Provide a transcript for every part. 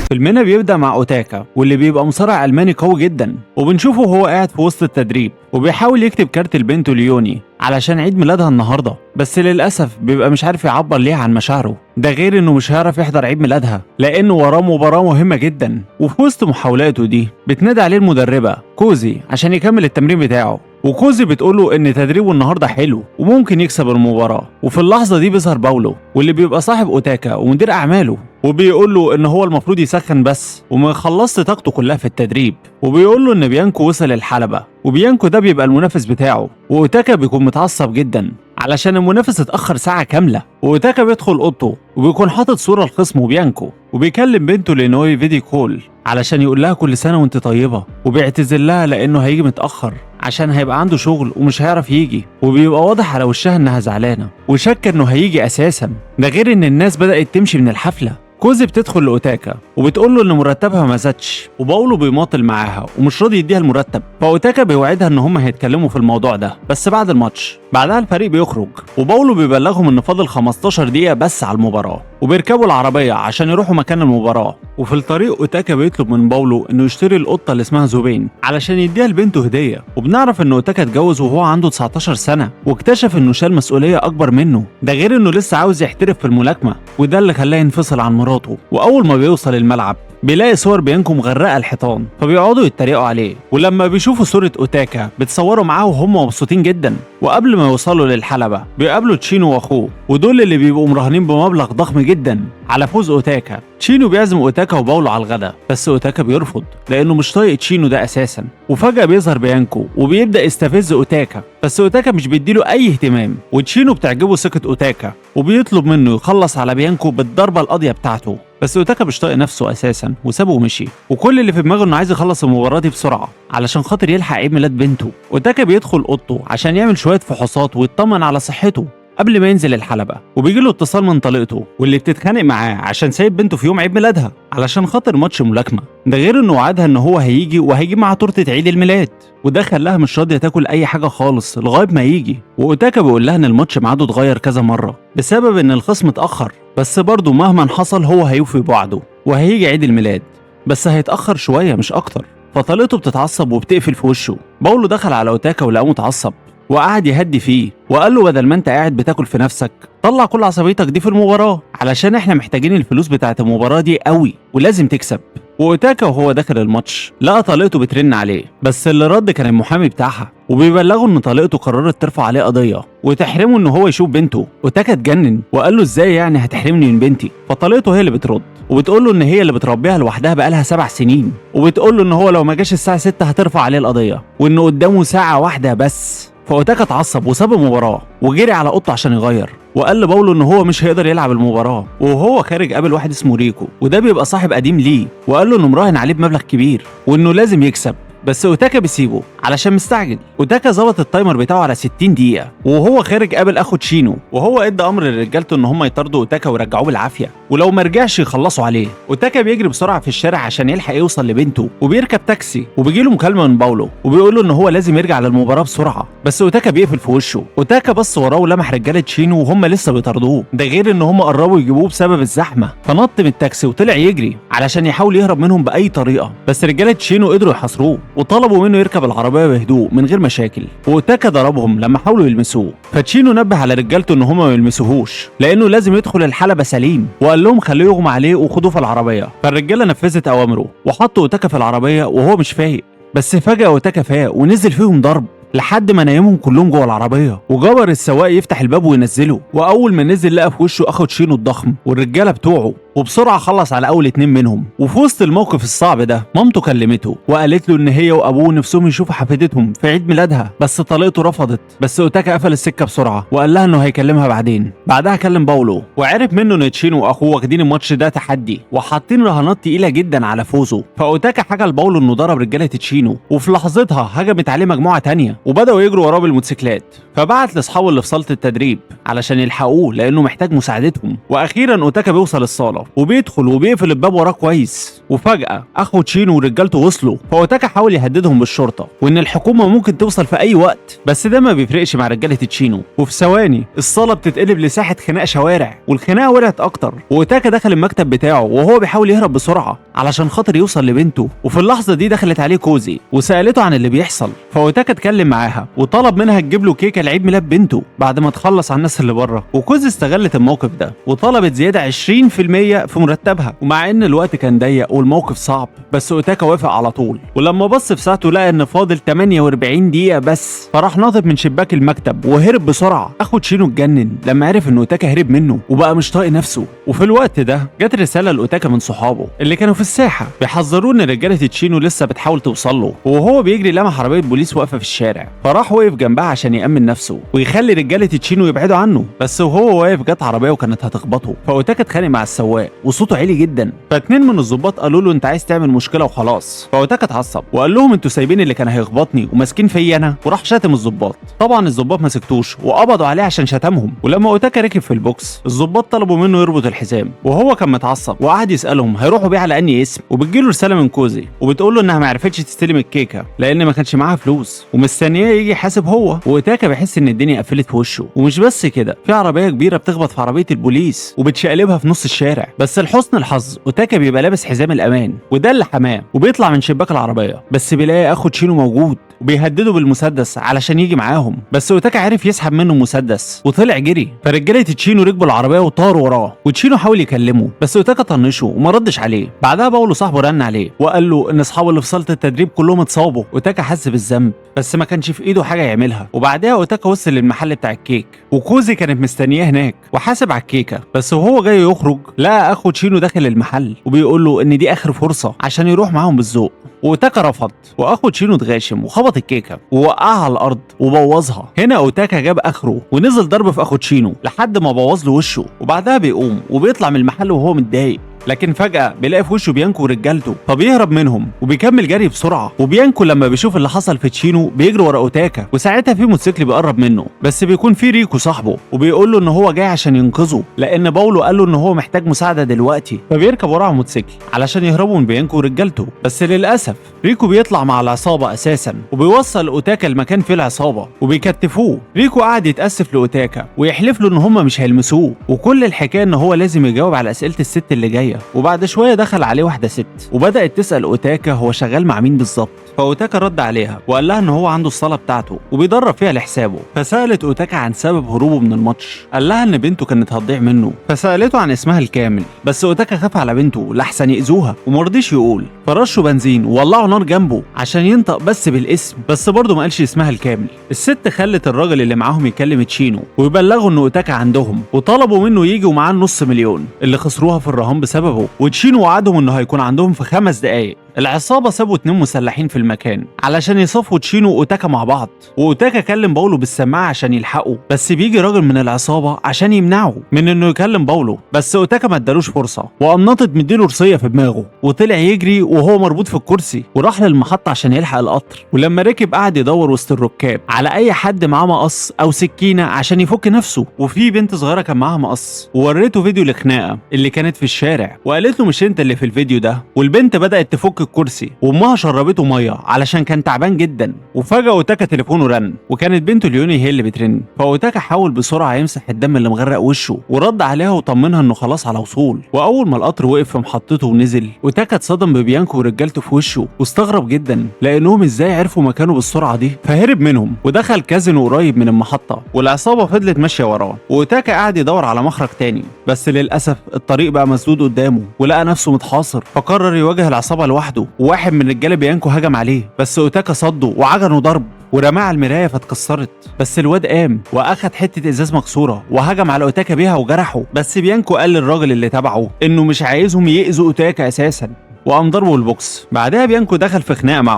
فيلمنا بيبدأ مع أوتاكا واللي بيبقى مصارع ألماني قوي جدا، وبنشوفه وهو قاعد في وسط التدريب وبيحاول يكتب كارت لبنته ليوني علشان عيد ميلادها النهارده، بس للأسف بيبقى مش عارف يعبر ليها عن مشاعره. ده غير انه مش هيعرف يحضر عيد ميلادها لأنه وراه مباراة مهمة جدا. وفي وسط محاولاته دي بتنادي عليه المدربة كوزي عشان يكمل التمرين بتاعه، وكوزي بتقوله ان تدريبه النهارده حلو وممكن يكسب المباراة. وفي اللحظة دي بيظهر باولو واللي بيبقى صاحب أوتاكا ومدير أعماله، وبيقول له ان هو المفروض يسخن بس وما يخلصش طاقته كلها في التدريب، وبيقول له ان بيانكو وصل الحلبة، وبيانكو ده بيبقى المنافس بتاعه. واوتاكا بيكون متعصب جدا علشان المنافس اتأخر ساعة كاملة. واوتاكا بيدخل اوضته وبيكون حاطط صورة لخصمه بيانكو، وبيكلم بنته لينوي فيديو كول علشان يقول لها كل سنة وانت طيبة، وبيعتذر لها لانه هيجي متأخر عشان هيبقى عنده شغل ومش هيعرف يجي. وبيبقى واضح على وشها انها زعلانة وشاكة انه هيجي اساسا. ده غير ان الناس بدأت تمشي من الحفلة. كوزي بتدخل لأوتاكا وبتقول له ان مرتبها ما زادش، وباولو بيماطل معاها ومش راضي يديها المرتب. فأوتاكا بيوعدها ان هم هيتكلموا في الموضوع ده بس بعد الماتش. بعدها الفريق بيخرج وباولو بيبلغهم ان فاضل 15 دقيقة بس على المباراة، وبيركبوا العربية عشان يروحوا مكان المباراة. وفي الطريق أوتاكا بيطلب من باولو انه يشتري القطة اللي اسمها زوبين علشان يديها لبنته هدية. وبنعرف ان أوتاكا اتجوز وهو عنده 19 سنة واكتشف انه شال مسؤولية اكبر منه. ده غير انه لسه عاوز يحترف في الملاكمة، وده اللي خلاه ينفصل عن مراته. واول ما بيوصل الملعب بيلاقي صور بيانكو مغرقه الحيطان، فبيقعدوا يتريقوا عليه. ولما بيشوفوا صوره اوتاكا بتصوروا معاه وهم مبسوطين جدا. وقبل ما يوصلوا للحلبه بيقابلوا تشينو واخوه، ودول اللي بيبقوا مراهنين بمبلغ ضخم جدا على فوز اوتاكا. تشينو بيعزم اوتاكا وباولو على الغداء، بس اوتاكا بيرفض لانه مش طايق تشينو ده اساسا. وفجاه بيظهر بيانكو وبيبدا يستفز اوتاكا، بس اوتاكا مش بيديله اي اهتمام. وتشينو بتعجبه ثقه اوتاكا وبيطلب منه يخلص على بيانكو بالضربه القاضيه بتاعته، بس اوتاكا مش طايق نفسه اساسا وسابه ومشي. وكل اللي في دماغه انه عايز يخلص المباراه دي بسرعه علشان خاطر يلحق عيد ميلاد بنته. اوتاكا بيدخل اوضته عشان يعمل شويه فحوصات ويطمن على صحته قبل ما ينزل الحلبة. وبيجي له اتصال من طليقته واللي بتتخانق معاه عشان سايب بنته في يوم عيد ميلادها علشان خاطر ماتش ملاكمة. ده غير انه وعدها ان هو هيجي وهيجيب معاه تورته عيد الميلاد، وده خلاها مش راضيه تاكل اي حاجه خالص لغايه ما يجي. واوتاكا بيقول لها ان الماتش ميعاده اتغير كذا مره بسبب ان الخصم اتاخر، بس برضه مهما حصل هو هيوفي بوعده وهيجي عيد الميلاد، بس هيتاخر شويه مش اكتر. فطليقته بتتعصب وبتقفل في وشه. باولو دخل على اوتاكا ولقاه متعصب وقعد يهدي فيه وقال له بدل ما انت قاعد بتاكل في نفسك طلع كل عصبيتك دي في المباراه علشان احنا محتاجين الفلوس بتاعت المباراه دي قوي ولازم تكسب. واوتاكا وهو داخل الماتش لقى طليقته بترن عليه، بس اللي رد كان المحامي بتاعها وبيبلغه ان طليقته قررت ترفع عليه قضيه وتحرمه ان هو يشوف بنته. اوتاكا اتجنن وقال له ازاي يعني هتحرمني من بنتي؟ فطليقته هي اللي بترد وبتقول له ان هي اللي بتربيها لوحدها بقالها 7 سنين، وبتقول له ان هو لو ما جاش الساعه 6 هترفع عليه القضيه وانه قدامه ساعه واحده بس. فأوتاكا اتعصب وساب المباراة وجري على اوضته عشان يغير، وقال لباولو ان هو مش هيقدر يلعب المباراة. وهو خارج قابل واحد اسمه ريكو وده بيبقى صاحب قديم ليه، وقال له انه مراهن عليه بمبلغ كبير وانه لازم يكسب، بس اوتاكا بيسيبه علشان مستعجل. اوتاكا ظبط التايمر بتاعه على 60 دقيقة وهو خارج قابل اخو تشينو، وهو ادى امر لرجالته ان هم يطاردوا اوتاكا ويرجعوه بالعافية ولو ما رجعش يخلصوا عليه. اوتاكا بيجري بسرعة في الشارع عشان يلحق يوصل لبنته وبيركب تاكسي، وبيجيله مكالمة من باولو وبيقول له ان هو لازم يرجع للمباراة بسرعة، بس اوتاكا بيقفل في وشه. اوتاكا بص وراه ولمح رجالة تشينو وهم لسه بيطاردوه، ده غير ان هم قربوا يجيبوه بسبب الزحمة، فنط من التاكسي وطلع يجري علشان يحاول يهرب منهم بأي طريقة، بس رجالة تشينو قدروا يحاصروه وطلبوا منه يركب العربية بهدوء من غير مشاكل. واوتاكا ضربهم لما حاولوا يلمسوه، فتشينو نبه على رجالته ان هم ما يلمسوهوش لانه لازم يدخل الحلبة سليم، وقال لهم خليه يغمى عليه وخدوه في العربية. فالرجالة نفذت اوامره وحطوا اوتاكا في العربية وهو مش فايق، بس فجأة اوتاكا فاق ونزل فيهم ضرب لحد ما نايمهم كلهم جوه العربيه، وجبر السواق يفتح الباب وينزله. واول ما نزل لقى في وشه اخو تشينو الضخم والرجاله بتوعه، وبسرعه خلص على اول 2 منهم. وفي وسط الموقف الصعب ده مامته كلمته وقالت له ان هي وابوه نفسهم يشوفوا حفيدتهم في عيد ميلادها، بس طليقته رفضت. بس اوتاكا قفل السكه بسرعه وقال لها انه هيكلمها بعدين. بعدها كلم باولو وعرف منه ان تشينو واخوه واخدين الماتش ده تحدي وحاطين رهانات تقيله جدا على فوزه. فاوتاكا حكى لباولو انه ضرب رجاله تشينو، وفي لحظتها هجمت عليه مجموعه تانية وبداوا يجروا وراه بالموتوسيكلات. فبعت لاصحابه اللي في صاله التدريب علشان يلحقوه لانه محتاج مساعدتهم. واخيرا اوتاكا بيوصل الصاله وبيدخل وبيقفل الباب وراه كويس، وفجأة اخو تشينو ورجالته وصلوا، فأوتاكا حاول يهددهم بالشرطة وان الحكومة ممكن توصل في اي وقت، بس ده ما بيفرقش مع رجالة تشينو. وفي ثواني الصالة بتتقلب لساحة خناقة شوارع، والخناقة ولعت اكتر، وأوتاكا دخل المكتب بتاعه وهو بيحاول يهرب بسرعة علشان خاطر يوصل لبنته. وفي اللحظة دي دخلت عليه كوزي وسألته عن اللي بيحصل، فأوتاكا اتكلم معاها وطلب منها تجيب له كيكة لعيد ميلاد بنته بعد ما تخلص على الناس اللي بره. وكوزي استغلت الموقف ده وطلبت زيادة 20% في مرتبها، ومع ان الوقت كان ضيق والموقف صعب بس أوتاكا وافق على طول. ولما بص في ساعته لقى ان فاضل 48 دقيقة بس، فراح ناطط من شباك المكتب وهرب بسرعة. اخو تشينو اتجنن لما عرف ان أوتاكا هرب منه وبقى مش طايق نفسه. وفي الوقت ده جت رسالة لأوتاكا من صحابه اللي كانوا في الساحة بيحذروه ان رجالة تشينو لسه بتحاول توصل له، وهو بيجري لمح عربية بوليس واقفة في الشارع، فراح وقف جنبها عشان يأمن نفسه ويخلي رجالة تشينو يبعدوا عنه. بس وهو واقف جت عربية وكانت هتخبطه، فأوتاكا اتخانق مع السواق وصوته عالي جدا، فاتنين من الظباط قالوا له انت عايز تعمل مشكلة وخلاص. فأوتاكا اتعصب وقال لهم انتوا سايبين اللي كان هيخبطني وماسكين فيا انا، وراح شاتم الظباط. طبعا الظباط ما سكتوش وقبضوا عليه عشان شتمهم. ولما أوتاكا ركب في البوكس الظباط طلبوا منه يربط الحزام، وهو كان متعصب وقعد يسألهم هيروحوا بيه على انهي اسم. وبتجيله رسالة من كوزي وبتقول له انها ما عرفتش تستلم الكيكة لان ما كانش معاها فلوس ومستنيه يجي يحاسب هو. وأوتاكا بيحس ان الدنيا قفلت في وشه. ومش بس كده، في عربية كبيرة بتخبط في عربية البوليس وبتشقلبها في نص الشارع، بس لحسن الحظ أوتاكا بيبقى لابس حزام الامان وده اللي حماه، وبيطلع من شباك العربية بس بيلاقي اخو تشينو موجود وبيهدده بالمسدس علشان يجي معاهم. بس أوتاكا عرف يسحب منه المسدس وطلع جري، فرجاله تشينو ركبوا العربيه وطاروا وراه، وتشينو حاول يكلمه بس أوتاكا طنشه وما ردش عليه. بعدها باولو صاحبه رن عليه وقال له ان اصحابه اللي في صاله التدريب كلهم اتصابوا. أوتاكا حس بالذنب بس ما كانش في ايده حاجه يعملها. وبعدها أوتاكا وصل للمحل بتاع الكيك وكوزي كانت مستنياه هناك وحاسب على الكيكه، بس وهو جاي يخرج لقى اخو تشينو داخل المحل وبيقول له ان دي اخر فرصه عشان يروح معاهم بالذوق. وأوتاكا رفض واخو تشينو اتغاشم وخبط الكيكه ووقعها على الارض وبوظها. هنا أوتاكا جاب اخره ونزل ضرب في اخو تشينو لحد ما بوظ له وشه، وبعدها بيقوم وبيطلع من المحل وهو متضايق. لكن فجأة بيلاقي في وشه بيانكو ورجالته فبيهرب منهم وبيكمل جري بسرعة. وبيانكو لما بيشوف اللي حصل في تشينو بيجري ورا أوتاكا، وساعتها في موتوسيكل بيقرب منه بس بيكون في ريكو صاحبه وبيقول له ان هو جاي عشان ينقذه لان باولو قال له ان هو محتاج مساعدة دلوقتي، فبيركب وراه موتوسيكل علشان يهربوا من بيانكو ورجالته. بس للأسف ريكو بيطلع مع العصابة أساسا وبيوصل أوتاكا المكان فيه العصابة وبيكتفوه. ريكو قعد يتأسف لأوتاكا ويحلف له ان هم مش هيلمسوه، وكل الحكاية ان هو لازم يجاوب على أسئلة الست اللي جاية. وبعد شويه دخل عليه واحده ست وبدات تسال أوتاكا هو شغال مع مين بالظبط، فأوتاكا رد عليها وقال لها ان هو عنده الصاله بتاعته وبيدرب فيها لحسابه. فسالت أوتاكا عن سبب هروبه من الماتش، قال لها ان بنته كانت هتضيع منه، فسالته عن اسمها الكامل بس أوتاكا خاف على بنته لحسن ياذوها ومرضيش يقول، فرشوا بنزين وولعوا نار جنبه عشان ينطق بس بالاسم، بس برضه ما قالش اسمها الكامل. الست خلت الراجل اللي معاهم يكلم تشينو ويبلغوا ان أوتاكا عندهم وطلبوا منه يجي ومعاه نص مليون اللي خسروها في الرهان بسببه، وتشينو وعدهم انه هيكون عندهم في 5 دقايق. العصابة سابوا 2 مسلحين في المكان علشان يصفوا تشينو وأوتاكا مع بعض، وأوتاكا كلم باولو بالسماعة عشان يلحقوا، بس بيجي راجل من العصابة عشان يمنعه من انه يكلم باولو، بس أوتاكا ما ادالوش فرصة وقام ناطط مديله رصية في دماغه وطلع يجري وهو مربوط في الكرسي وراح للمحطة عشان يلحق القطر. ولما ركب قعد يدور وسط الركاب على أي حد معاه مقص أو سكينة عشان يفك نفسه، وفي بنت صغيرة كان معاها مقص ووريته فيديو الخناقة اللي كانت في الشارع وقالت له مش انت اللي في الفيديو ده، والبنت بدأت تفك الكرسي وامها شربته ميه علشان كان تعبان جدا. وفجأة أوتاكا تليفونه رن وكانت بنته ليوني هي اللي بترن، فأوتاكا حاول بسرعه يمسح الدم اللي مغرق وشه ورد عليها وطمنها انه خلاص على وصول. واول ما القطر وقف في محطته ونزل أوتاكا اتصدم ببيانكو ورجالته في وشه واستغرب جدا لانهم ازاي عرفوا مكانه بالسرعه دي، فهرب منهم ودخل كازينو قريب من المحطه والعصابه فضلت ماشيه وراه. وأوتاكا قعد يدور على مخرج تاني بس للاسف الطريق بقى مسدود قدامه ولقى نفسه متحاصر، فقرر يواجه العصابه لوحده. وواحد من رجاله بيانكو هجم عليه بس أوتاكا صده وعجنه ضرب ورماه على المرايه فاتكسرت، بس الواد قام واخد حته ازاز مكسوره وهجم على أوتاكا بيها وجرحه، بس بيانكو قال للراجل اللي تبعه انه مش عايزهم يأذوا أوتاكا اساسا وقام ضربه البوكس. بعدها بيانكو دخل في خناقه مع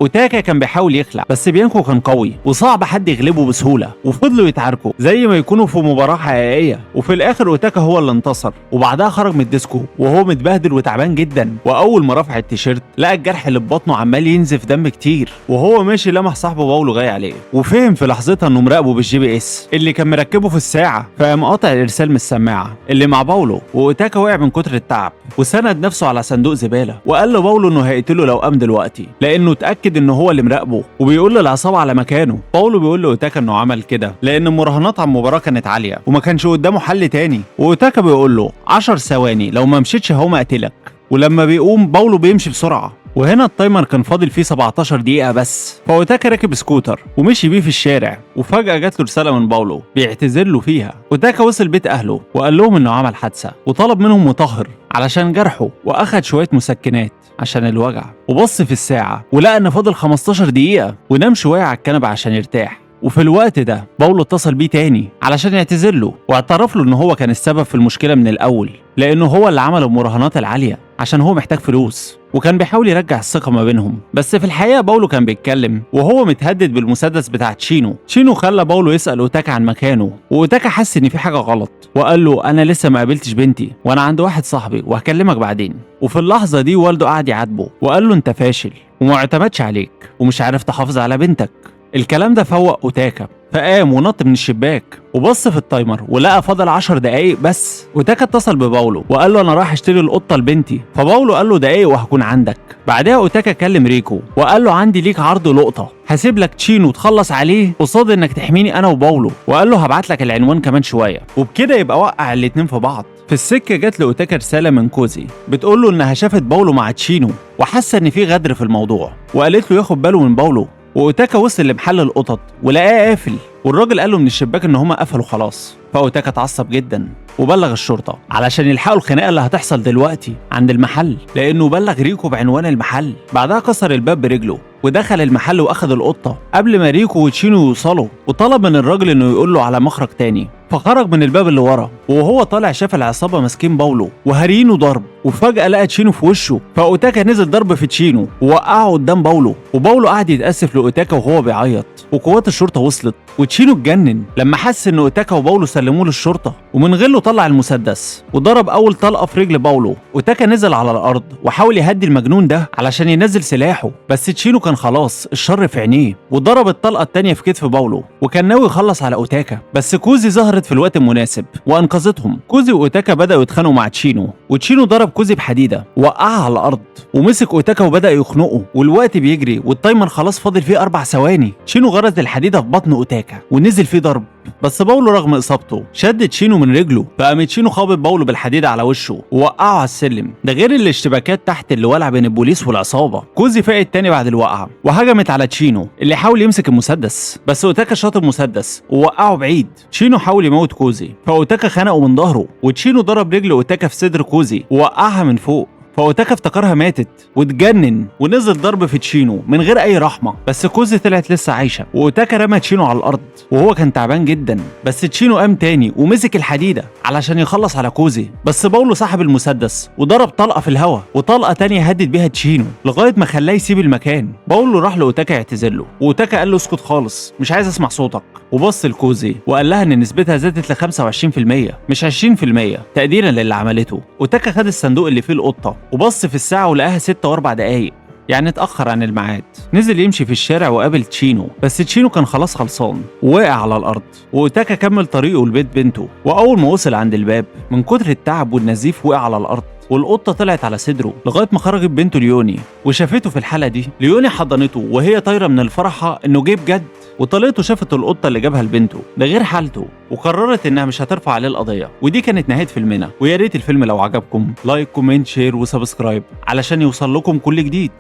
أوتاكا كان بيحاول يخلع بس بيانكو كان قوي وصعب حد يغلبه بسهوله، وفضلوا يتعاركوا زي ما يكونوا في مباراه حقيقيه، وفي الاخر أوتاكا هو اللي انتصر. وبعدها خرج من الديسكو وهو متبهدل وتعبان جدا، واول ما رفع التيشيرت لقى الجرح اللي في بطنه عمال ينزف دم كتير، وهو ماشي لمح صاحبه باولو جاي عليه وفهم في لحظتها انه مراقبه بالجي بي اس اللي كان مركبه في الساعه، فقام قاطع الارسال من السماعه اللي مع باولو. وأوتاكا وقع من كتر التعب وسند نفسه على صندوق زباله رساله وقال لباولو انه هيقتله لو قام دلوقتي، لانه اتاكد انه هو اللي مراقبه وبيقول للعصابه على مكانه. باولو بيقول لاوتاكا انه عمل كده لان المراهنات على المباراه كانت عاليه وما كانش قدامه حل تاني، واوتاكا بيقول له 10 ثواني لو ما مشيتش هقوم اقتلك. ولما بيقوم باولو بيمشي بسرعه، وهنا التايمر كان فاضل فيه 17 دقيقة بس. فأوتاكا راكب سكوتر ومشي بيه في الشارع، وفجأة جات له رسالة من باولو بيعتذر له فيها. أوتاكا وصل بيت أهله وقال لهم إنه عمل حادثة، وطلب منهم مطهر علشان جرحه، وأخد شوية مسكنات عشان الوجع، وبص في الساعة ولقى إن فاضل 15 دقيقة، ونام شوية على الكنبة عشان يرتاح. وفي الوقت ده باولو اتصل بيه تاني علشان يعتذر له، واعترف له ان هو كان السبب في المشكله من الاول، لانه هو اللي عمل المراهنات العاليه عشان هو محتاج فلوس، وكان بيحاول يرجع الثقه ما بينهم. بس في الحقيقه باولو كان بيتكلم وهو متهدد بالمسدس بتاع تشينو. تشينو خلى باولو يسال اوتاكا عن مكانه، واوتاكا حس ان في حاجه غلط وقال له انا لسه ما قابلتش بنتي، وانا عند واحد صاحبي وهكلمك بعدين. وفي اللحظه دي والده قعد يعاتبه وقال له انت فاشل وما اعتمدش عليك ومش عارف تحافظ على بنتك. الكلام ده فوق اوتاكا، فقام ونط من الشباك وبص في التايمر ولقى فاضل 10 دقايق بس. اوتاكا اتصل بباولو وقال له انا رايح اشتري القطه لبنتي، فباولو قال له دقايق وهكون عندك. بعدها اوتاكا كلم ريكو وقال له عندي ليك عرض لقطه، هسيب لك تشينو تخلص عليه قصاد انك تحميني انا وباولو، وقال له هبعت لك العنوان كمان شويه، وبكده يبقى وقع الاتنين في بعض. في السكه جات لاوتاكا رساله من كوزي بتقول له انها شافت باولو مع تشينو وحاسه ان في غدر في الموضوع، وقالت له ياخد باله من باولو. واوتاكا وصل لمحل القطط ولقاه قافل، والراجل قال له من الشباك ان هما قفلوا خلاص. فاوتاكا اتعصب جدا وبلغ الشرطه علشان يلحقوا الخناقه اللي هتحصل دلوقتي عند المحل، لانه بلغ ريكو بعنوان المحل. بعدها كسر الباب برجله ودخل المحل واخد القطه قبل ما ريكو وتشينو يوصلوا، وطلب من الراجل انه يقول له على مخرج تاني. فخرج من الباب اللي ورا، وهو طالع شاف العصابه ماسكين باولو وهارينه ضرب، وفجاه لقى تشينو في وشه. فاوتاكا نزل ضرب في تشينو ووقعه قدام باولو، وباولو قعد يتاسف لاوتاكا وهو بيعيط. وقوات الشرطه وصلت، وتشينو اتجنن لما حس ان اوتاكا وباولو سلموه للشرطه، ومن غله طلع المسدس وضرب اول طلقه في رجل باولو. اوتاكا نزل على الارض وحاول يهدي المجنون ده علشان ينزل سلاحه، بس تشينو كان خلاص الشر في عينيه، وضرب الطلقه التانيه في كتف باولو، وكان ناوي يخلص على اوتاكا. بس كوزي ظهرت في الوقت المناسب وانقذتهم. كوزي واوتاكا بداوا يتخانقوا مع تشينو، وتشينو ضرب كوزي بحديده وقعها على الارض، ومسك اوتاكا وبدا يخنقه، والوقت بيجري والتايمر خلاص فاضل فيه 4 ثواني. تشينو غرز الحديده في بطن اوتاكا ونزل فيه ضرب، بس باولو رغم اصابته شد تشينو من رجله، فقام تشينو خابط باولو بالحديده على وشه ووقعه على السلم. ده غير الاشتباكات تحت اللي ولع بين البوليس والعصابه. كوزي فاق التاني بعد الوقعه وهجمت على تشينو اللي حاول يمسك المسدس، بس اوتاكا شاط المسدس ووقعه بعيد. تشينو حاول يموت كوزي، فاوتاكا خنقه من ظهره، وتشينو ضرب رجل اوتاكا في صدر كوزي ووقعها من فوق. فاوتاكا افتكرها ماتت واتجنن ونزل ضرب في تشينو من غير اي رحمه، بس كوزي طلعت لسه عايشه، واوتاكا رمى تشينو على الارض وهو كان تعبان جدا. بس تشينو قام تاني ومسك الحديده علشان يخلص على كوزي، بس باولو سحب المسدس وضرب طلقه في الهواء وطلقه تانيه هدد بيها تشينو لغايه ما خلاه يسيب المكان. باولو راح لاوتاكا يعتذر له، واوتاكا قال له اسكت خالص مش عايز اسمع صوتك، وبص لكوزي وقال لها ان نسبتها زادت ل 25% مش 20% تقديرا للي عملته. اوتاكا خد الصندوق اللي فيه القطه وبص في الساعه ولقاها 6 و4 دقايق، يعني اتأخر عن الميعاد. نزل يمشي في الشارع وقابل تشينو، بس تشينو كان خلاص خلصان ووقع على الأرض. وأوتاكا كمل طريقه لبيت بنته، وأول ما وصل عند الباب من كتر التعب والنزيف وقع على الأرض، والقطة طلعت على صدره لغاية ما خرجت بنته ليوني وشافته في الحالة دي. ليوني حضنته وهي طايرة من الفرحة إنه جه بجد، وطليقته شافت القطة اللي جابها لبنته ده غير حالته، وقررت إنها مش هترفع عليه القضية. ودي كانت نهاية فيلمنا، ويا ريت الفيلم لو عجبكم لايك كومنت شير وسبسكرايب علشان يوصل لكم كل جديد.